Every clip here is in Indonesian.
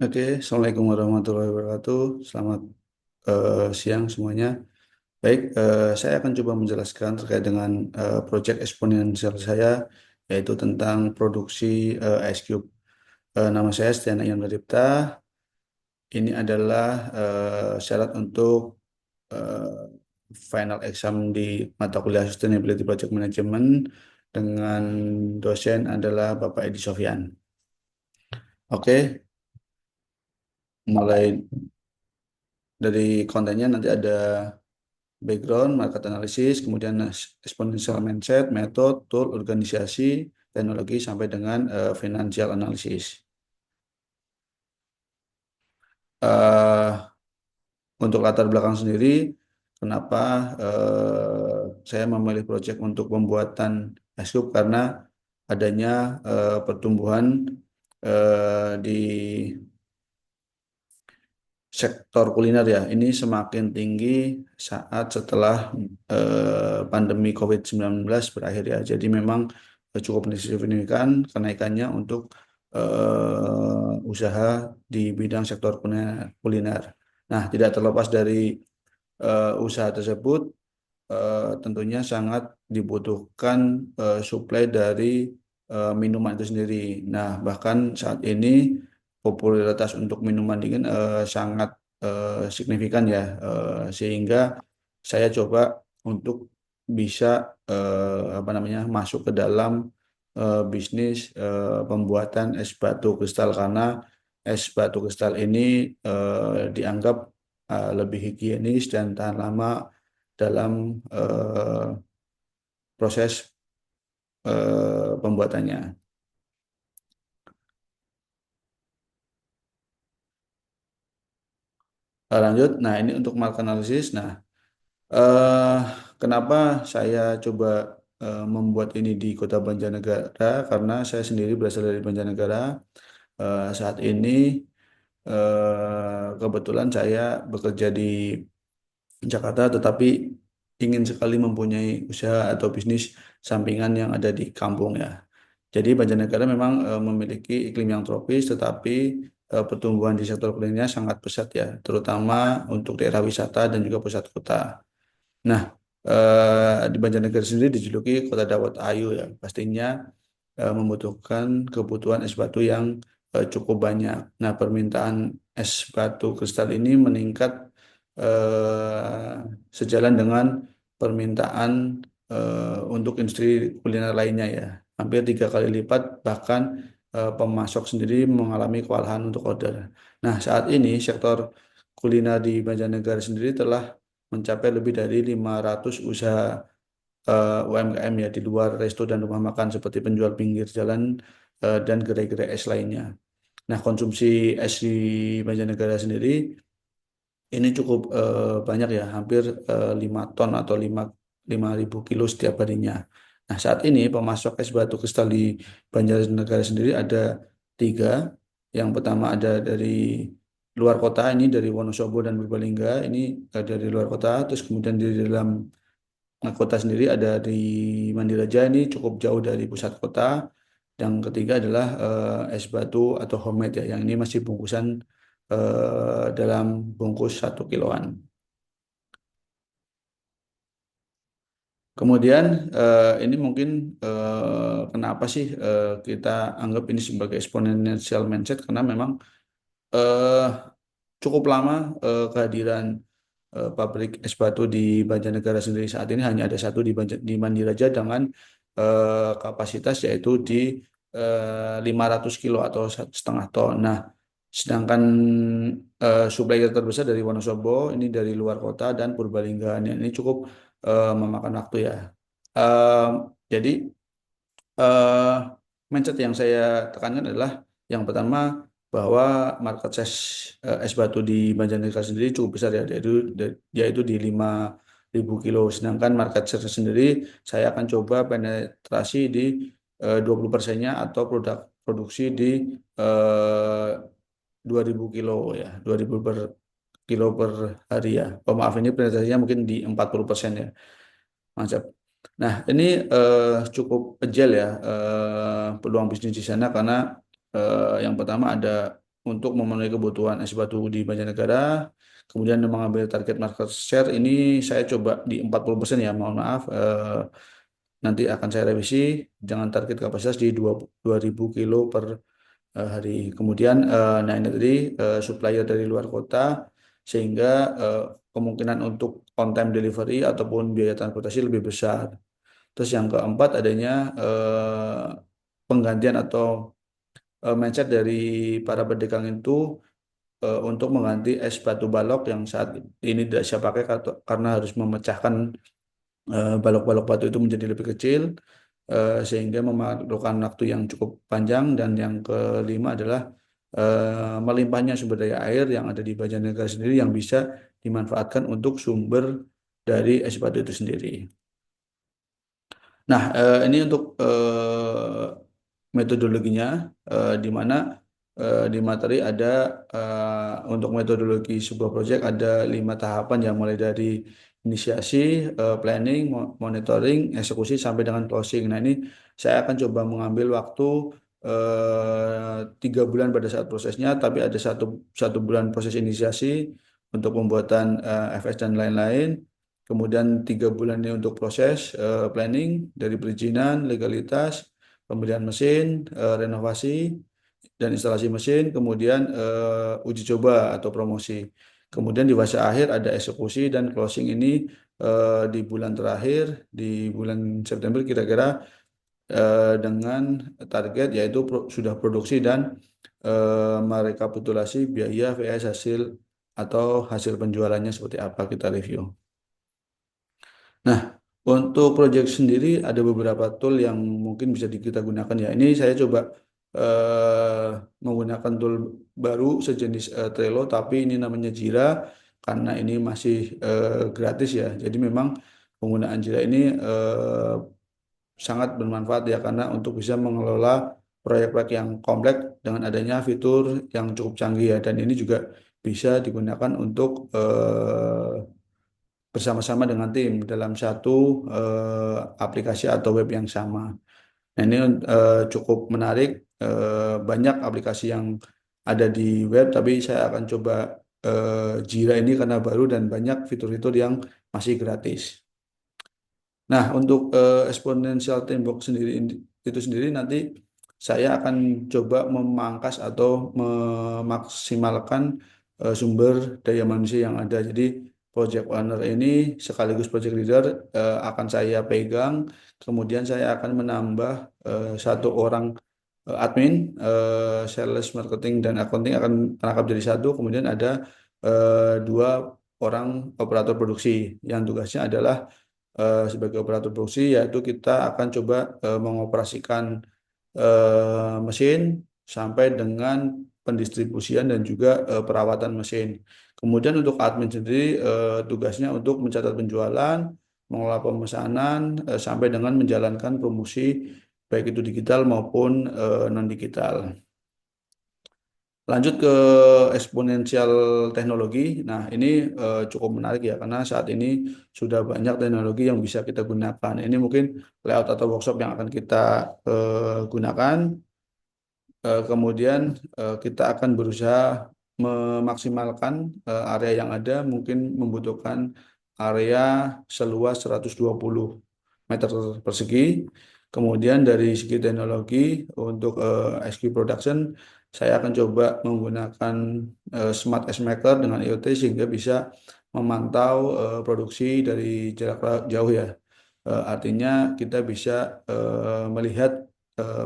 Oke, Assalamualaikum warahmatullahi wabarakatuh. Selamat siang semuanya. Baik, saya akan coba menjelaskan terkait dengan proyek eksponensial saya, yaitu tentang produksi Ice Cube. Nama saya Stiana Ian Pradipta. Ini adalah syarat untuk eh, final exam di mata kuliah Sustainability Project Management dengan dosen adalah Bapak Edi Sofyan. Oke, mulai dari kontennya nanti ada background, market analysis, kemudian exponential mindset, method, tool, organisasi, teknologi, sampai dengan financial analysis. Eh, untuk latar belakang sendiri, kenapa saya memilih proyek untuk pembuatan S-Cube, karena adanya pertumbuhan di sektor kuliner ya, ini semakin tinggi saat setelah pandemi COVID-19 berakhir ya. Jadi memang cukup signifikan kenaikannya untuk usaha di bidang sektor kuliner. Nah, tidak terlepas dari usaha tersebut, tentunya sangat dibutuhkan suplai dari minuman itu sendiri. Nah, bahkan saat ini popularitas untuk minuman dingin sangat signifikan ya, sehingga saya coba untuk bisa apa namanya masuk ke dalam bisnis pembuatan es batu kristal, karena es batu kristal ini dianggap lebih higienis dan tahan lama dalam proses pembuatannya. Lanjut, nah ini untuk market analysis. Nah, eh, kenapa saya coba membuat ini di Kota Banjarnegara? Karena saya sendiri berasal dari Banjarnegara. Saat ini kebetulan saya bekerja di Jakarta, tetapi ingin sekali mempunyai usaha atau bisnis sampingan yang ada di kampung ya. Jadi Banjarnegara memang memiliki iklim yang tropis, tetapi pertumbuhan di sektor kulinernya sangat pesat ya, terutama untuk daerah wisata dan juga pusat kota. Nah, di Banjarnegara sendiri dijuluki Kota Dawet Ayu ya, pastinya membutuhkan kebutuhan es batu yang cukup banyak. Nah, permintaan es batu kristal ini meningkat sejalan dengan permintaan untuk industri kuliner lainnya ya. Hampir 3 kali lipat, bahkan pemasok sendiri mengalami kewalahan untuk order. Nah, saat ini sektor kuliner di Banjarnegara sendiri telah mencapai lebih dari 500 usaha UMKM ya, di luar resto dan rumah makan seperti penjual pinggir jalan dan gerai-gerai es lainnya. Nah, konsumsi es di Banjarnegara sendiri ini cukup banyak ya, hampir 5 ton atau 5.000 kilo setiap harinya. Nah, saat ini pemasok es batu kristal di Banjarnegara sendiri ada 3. Yang pertama ada dari luar kota, ini dari Wonosobo dan Purbalingga, ini dari luar kota. Terus kemudian di dalam kota sendiri ada di Mandiraja, ini cukup jauh dari pusat kota. Yang ketiga adalah es batu atau homemade ya, yang ini masih bungkusan dalam bungkus 1 kiloan. Kemudian ini mungkin kenapa sih kita anggap ini sebagai exponential mindset, karena memang eh, cukup lama kehadiran pabrik es batu di Banjarnegara sendiri. Saat ini hanya ada satu di Mandiraja dengan kapasitas yaitu di 500 kilo atau 1,5 ton. Nah, sedangkan supplier terbesar dari Wonosobo ini dari luar kota dan Purbalingga. Ini cukup memakan waktu ya. Eh, jadi eh, mindset yang saya tekankan adalah yang pertama, bahwa market size es batu di Banjarnegara sendiri cukup besar ya, yaitu di 5.000 kilo. Sedangkan market share sendiri saya akan coba penetrasi di 20%-nya, atau produksi di eh, 2.000 kilo ya, 2.000 per kilo per hari ya. Oh maaf, ini penetrasinya mungkin di 40% ya. Mantap. Nah, ini cukup agile ya peluang bisnis di sana, karena yang pertama ada untuk memenuhi kebutuhan es batu di Banjarnegara. Kemudian mengambil target market share ini saya coba di 40% ya, mohon maaf. Nanti akan saya revisi dengan target kapasitas di 2000 kilo per hari. Kemudian, nah ini tadi supplier dari luar kota, sehingga eh, kemungkinan untuk on time delivery ataupun biaya transportasi lebih besar. Terus yang keempat adanya penggantian atau mindset dari para pedagang itu untuk mengganti es batu balok yang saat ini tidak saya pakai karena harus memecahkan balok-balok batu itu menjadi lebih kecil, sehingga memerlukan waktu yang cukup panjang. Dan yang kelima adalah melimpahnya sumber daya air yang ada di Banjarnegara sendiri yang bisa dimanfaatkan untuk sumber dari es batu itu sendiri. Nah, ini untuk metodologinya, di mana di materi ada untuk metodologi sebuah proyek ada 5 tahapan yang mulai dari inisiasi, planning, monitoring, eksekusi sampai dengan closing. Nah, ini saya akan coba mengambil waktu 3 bulan pada saat prosesnya, tapi ada satu bulan proses inisiasi untuk pembuatan FS dan lain-lain. Kemudian 3 bulan ini untuk proses planning dari perizinan, legalitas, pembelian mesin, renovasi dan instalasi mesin, kemudian uji coba atau promosi. Kemudian di fase akhir ada eksekusi dan closing ini di bulan terakhir, di bulan September kira-kira, dengan target yaitu sudah produksi dan merekapitulasi biaya VS hasil atau hasil penjualannya seperti apa kita review. Nah, untuk project sendiri ada beberapa tool yang mungkin bisa kita gunakan ya. Ini saya coba eh, menggunakan tool baru sejenis Trello, tapi ini namanya Jira karena ini masih gratis ya. Jadi memang penggunaan Jira ini sangat bermanfaat ya, karena untuk bisa mengelola proyek-proyek yang kompleks dengan adanya fitur yang cukup canggih ya. Dan ini juga bisa digunakan untuk bersama-sama dengan tim dalam satu aplikasi atau web yang sama. Nah, ini cukup menarik. Banyak aplikasi yang ada di web, tapi saya akan coba Jira ini karena baru dan banyak fitur-fitur yang masih gratis. Nah, untuk exponential teamwork sendiri itu sendiri nanti saya akan coba memangkas atau memaksimalkan sumber daya manusia yang ada. Jadi project owner ini sekaligus project leader akan saya pegang. Kemudian saya akan menambah 1 orang admin, sales, marketing, dan accounting akan merangkap jadi satu. Kemudian ada 2 orang operator produksi yang tugasnya adalah sebagai operator produksi, yaitu kita akan coba mengoperasikan mesin sampai dengan pendistribusian dan juga perawatan mesin. Kemudian untuk admin sendiri tugasnya untuk mencatat penjualan, mengelola pemesanan, sampai dengan menjalankan promosi baik itu digital maupun non digital. Lanjut ke eksponensial teknologi. Nah, ini cukup menarik ya, karena saat ini sudah banyak teknologi yang bisa kita gunakan. Ini mungkin layout atau workshop yang akan kita gunakan. Kemudian kita akan berusaha memaksimalkan area yang ada, mungkin membutuhkan area seluas 120 meter persegi. Kemudian dari segi teknologi untuk SQ Production, saya akan coba menggunakan Smart S Maker dengan IoT sehingga bisa memantau produksi dari jarak jauh ya. Artinya kita bisa melihat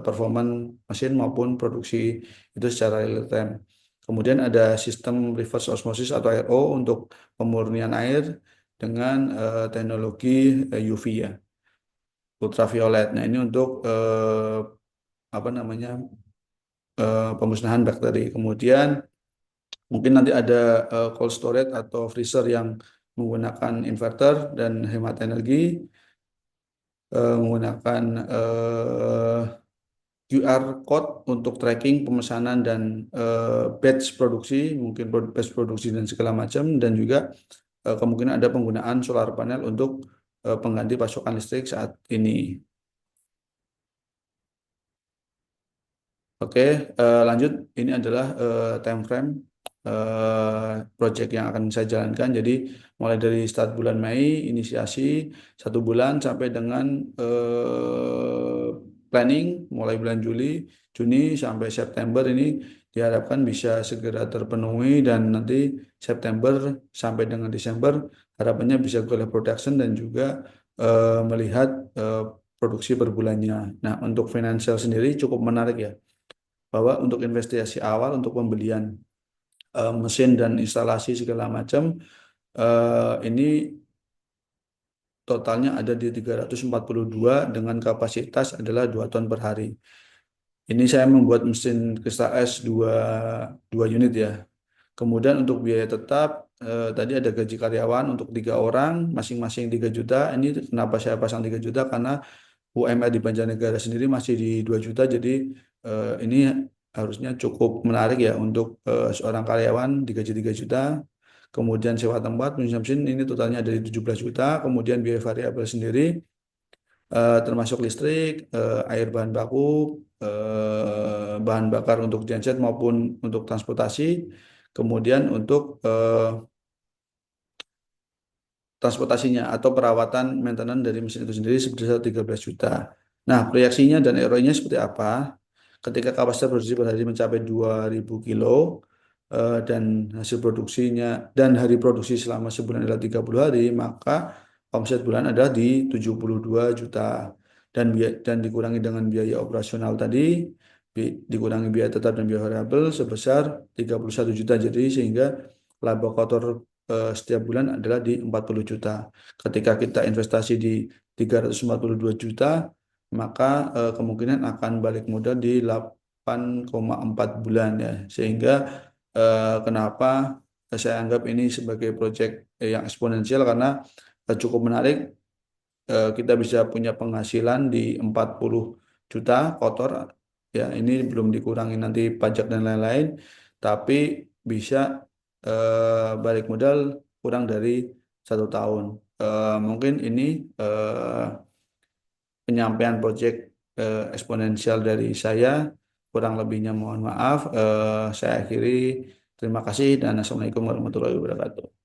performan mesin maupun produksi itu secara real time. Kemudian ada sistem reverse osmosis atau RO untuk pemurnian air dengan teknologi UV ya, ultraviolet. Nah, ini untuk apa namanya pemusnahan bakteri. Kemudian mungkin nanti ada cold storage atau freezer yang menggunakan inverter dan hemat energi, menggunakan QR code untuk tracking pemesanan dan batch produksi, mungkin batch produksi dan segala macam, dan juga kemungkinan ada penggunaan solar panel untuk pengganti pasokan listrik saat ini. Oke, lanjut. Ini adalah time frame project yang akan saya jalankan. Jadi mulai dari start bulan Mei, inisiasi 1 bulan sampai dengan planning mulai bulan Juli, Juni sampai September ini diharapkan bisa segera terpenuhi dan nanti September sampai dengan Desember harapannya bisa go live production dan juga melihat eh, produksi per bulannya. Nah, untuk financial sendiri cukup menarik ya bahwa untuk investasi awal untuk pembelian mesin dan instalasi segala macam ini totalnya ada di 342 dengan kapasitas adalah 2 ton per hari. Ini saya membuat mesin Kristal S dua unit ya. Kemudian untuk biaya tetap tadi ada gaji karyawan untuk 3 orang masing-masing 3 juta. Ini kenapa saya pasang 3 juta karena UMR di Banjarnegara sendiri masih di 2 juta, jadi ini harusnya cukup menarik ya untuk seorang karyawan digaji 3 juta. Kemudian sewa tempat, penyusun mesin ini totalnya ada di 17 juta. Kemudian biaya variabel sendiri termasuk listrik, air bahan baku, bahan bakar untuk genset maupun untuk transportasi. Kemudian untuk transportasinya atau perawatan maintenance dari mesin itu sendiri sebesar 13 juta. Nah, proyeksinya dan ROI-nya seperti apa? Ketika kapasitas produksi per hari mencapai 2.000 kilo dan hasil produksinya dan hari produksi selama sebulan adalah 30 hari, maka omset bulan adalah di 72 juta dan dikurangi dengan biaya operasional tadi, dikurangi biaya tetap dan biaya variabel sebesar 31 juta. Jadi sehingga laba kotor setiap bulan adalah di 40 juta. Ketika kita investasi di 342 juta, maka kemungkinan akan balik modal di 8,4 bulan ya. Sehingga kenapa saya anggap ini sebagai proyek yang eksponensial karena cukup menarik. Kita bisa punya penghasilan di 40 juta kotor ya, ini belum dikurangi nanti pajak dan lain-lain, tapi bisa balik modal kurang dari 1 tahun. Mungkin ini penyampaian proyek eksponensial dari saya. Kurang lebihnya mohon maaf. Saya akhiri. Terima kasih dan Assalamualaikum warahmatullahi wabarakatuh.